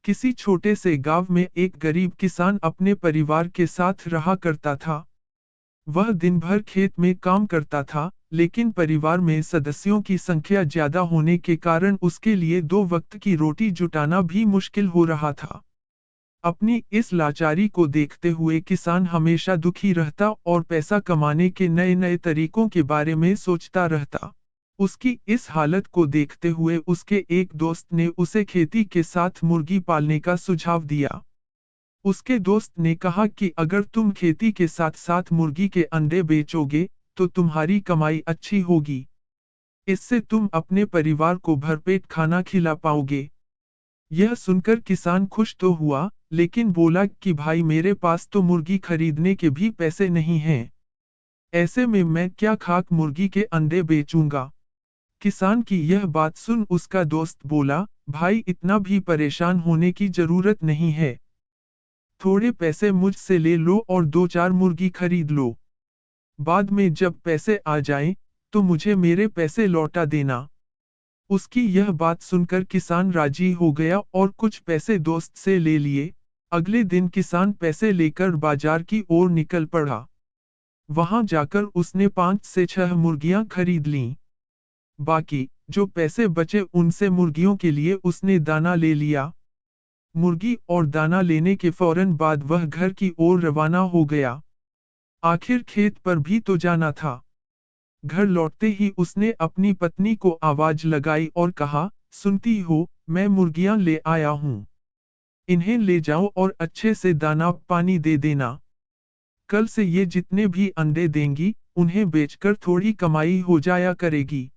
किसी छोटे से गांव में एक गरीब किसान अपने परिवार के साथ रहा करता था। वह दिन भर खेत में काम करता था, लेकिन परिवार में सदस्यों की संख्या ज्यादा होने के कारण उसके लिए दो वक्त की रोटी जुटाना भी मुश्किल हो रहा था। अपनी इस लाचारी को देखते हुए किसान हमेशा दुखी रहता और पैसा कमाने के नए नए तरीकों के बारे में सोचता रहता। उसकी इस हालत को देखते हुए उसके एक दोस्त ने उसे खेती के साथ मुर्गी पालने का सुझाव दिया। उसके दोस्त ने कहा कि अगर तुम खेती के साथ साथ मुर्गी के अंडे बेचोगे, तो तुम्हारी कमाई अच्छी होगी। इससे तुम अपने परिवार को भरपेट खाना खिला पाओगे। यह सुनकर किसान खुश तो हुआ, लेकिन बोला कि भाई मेरे पास तो मुर्गी खरीदने के भी पैसे नहीं हैं। ऐसे में मैं क्या खाक मुर्गी के अंडे बेचूंगा। किसान की यह बात सुन उसका दोस्त बोला, भाई इतना भी परेशान होने की जरूरत नहीं है। थोड़े पैसे मुझसे ले लो और दो चार मुर्गी खरीद लो। बाद में जब पैसे आ जाएं, तो मुझे मेरे पैसे लौटा देना। उसकी यह बात सुनकर किसान राजी हो गया और कुछ पैसे दोस्त से ले लिए। अगले दिन किसान पैसे लेकर बाजार की ओर निकल पड़ा। वहां जाकर उसने 5 से 6 मुर्गियां खरीद लीं। बाकी जो पैसे बचे उनसे मुर्गियों के लिए उसने दाना ले लिया। मुर्गी और दाना लेने के फौरन बाद वह घर की ओर रवाना हो गया। आखिर खेत पर भी तो जाना था। घर लौटते ही उसने अपनी पत्नी को आवाज लगाई और कहा, सुनती हो, मैं मुर्गियां ले आया हूं। इन्हें ले जाओ और अच्छे से दाना पानी दे देना। कल से ये जितने भी अंडे देंगी, उन्हें बेचकर थोड़ी कमाई हो जाया करेगी।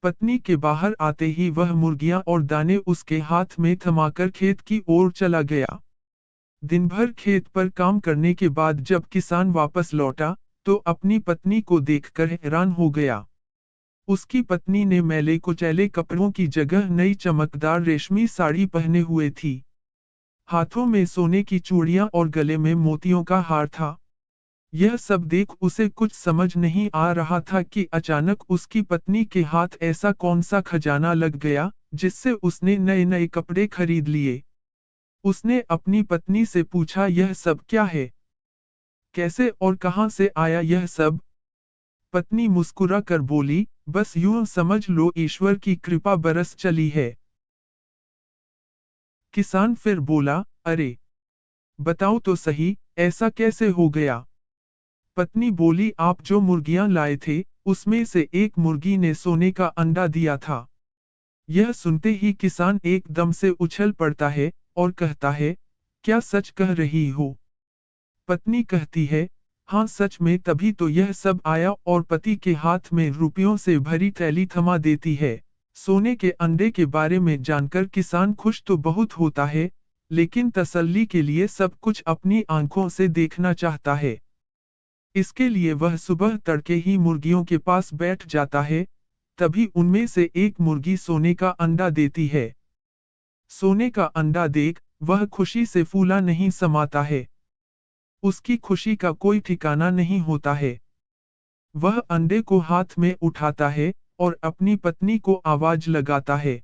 पत्नी के बाहर आते ही वह मुर्गियां और दाने उसके हाथ में थमाकर खेत की ओर चला गया। दिन भर खेत पर काम करने के बाद जब किसान वापस लौटा, तो अपनी पत्नी को देखकर हैरान हो गया। उसकी पत्नी ने मैले कुचैले कपड़ों की जगह नई चमकदार रेशमी साड़ी पहने हुए थी। हाथों में सोने की चूड़ियां और गले में मोतियों का हार था। यह सब देख उसे कुछ समझ नहीं आ रहा था कि अचानक उसकी पत्नी के हाथ ऐसा कौन सा खजाना लग गया, जिससे उसने नए नए कपड़े खरीद लिए। उसने अपनी पत्नी से पूछा, यह सब क्या है? कैसे और कहां से आया यह सब? पत्नी मुस्कुरा कर बोली, बस यूं समझ लो ईश्वर की कृपा बरस चली है। किसान फिर बोला, अरे बताओ तो सही, ऐसा कैसे हो गया? पत्नी बोली, आप जो मुर्गियां लाए थे, उसमें से एक मुर्गी ने सोने का अंडा दिया था। यह सुनते ही किसान एकदम से उछल पड़ता है और कहता है, क्या सच कह रही हो? पत्नी कहती है, हाँ सच में, तभी तो यह सब आया और पति के हाथ में रुपयों से भरी थैली थमा देती है। सोने के अंडे के बारे में जानकर किसान खुश तो बहुत होता है, लेकिन तसल्ली के लिए सब कुछ अपनी आंखों से देखना चाहता है। इसके लिए वह सुबह तड़के ही मुर्गियों के पास बैठ जाता है। तभी उनमें से एक मुर्गी सोने का अंडा देती है। सोने का अंडा देख वह खुशी से फूला नहीं समाता है। उसकी खुशी का कोई ठिकाना नहीं होता है। वह अंडे को हाथ में उठाता है और अपनी पत्नी को आवाज लगाता है।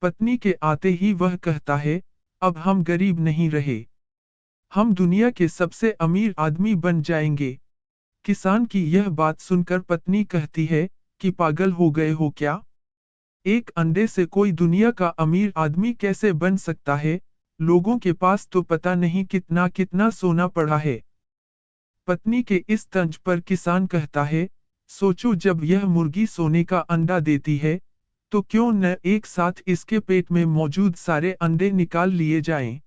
पत्नी के आते ही वह कहता है, अब हम गरीब नहीं रहे। हम दुनिया के सबसे अमीर आदमी बन जाएंगे। किसान की यह बात सुनकर पत्नी कहती है, कि पागल हो गए हो क्या? एक अंडे से कोई दुनिया का अमीर आदमी कैसे बन सकता है? लोगों के पास तो पता नहीं कितना कितना सोना पड़ा है। पत्नी के इस तंज पर किसान कहता है, सोचो जब यह मुर्गी सोने का अंडा देती है, तो क्यों न एक साथ इसके पेट में मौजूद सारे अंडे निकाल लिए जाएं।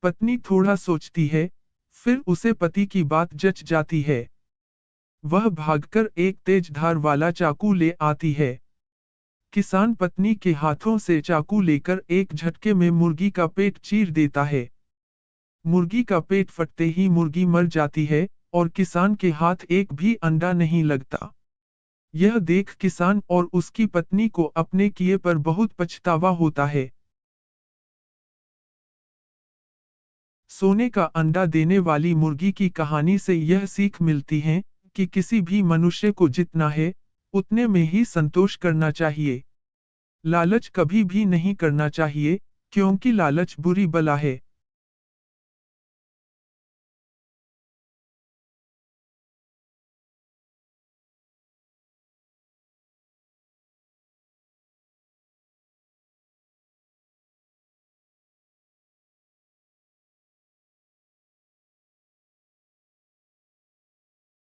पत्नी थोड़ा सोचती है, फिर उसे पति की बात जच जाती है। वह भागकर एक तेज धार वाला चाकू ले आती है। किसान पत्नी के हाथों से चाकू लेकर एक झटके में मुर्गी का पेट चीर देता है। मुर्गी का पेट फटते ही मुर्गी मर जाती है और किसान के हाथ एक भी अंडा नहीं लगता। यह देख किसान और उसकी पत्नी को अपने किए पर बहुत पछतावा होता है। सोने का अंडा देने वाली मुर्गी की कहानी से यह सीख मिलती है कि किसी भी मनुष्य को जितना है, उतने में ही संतोष करना चाहिए। लालच कभी भी नहीं करना चाहिए, क्योंकि लालच बुरी बला है।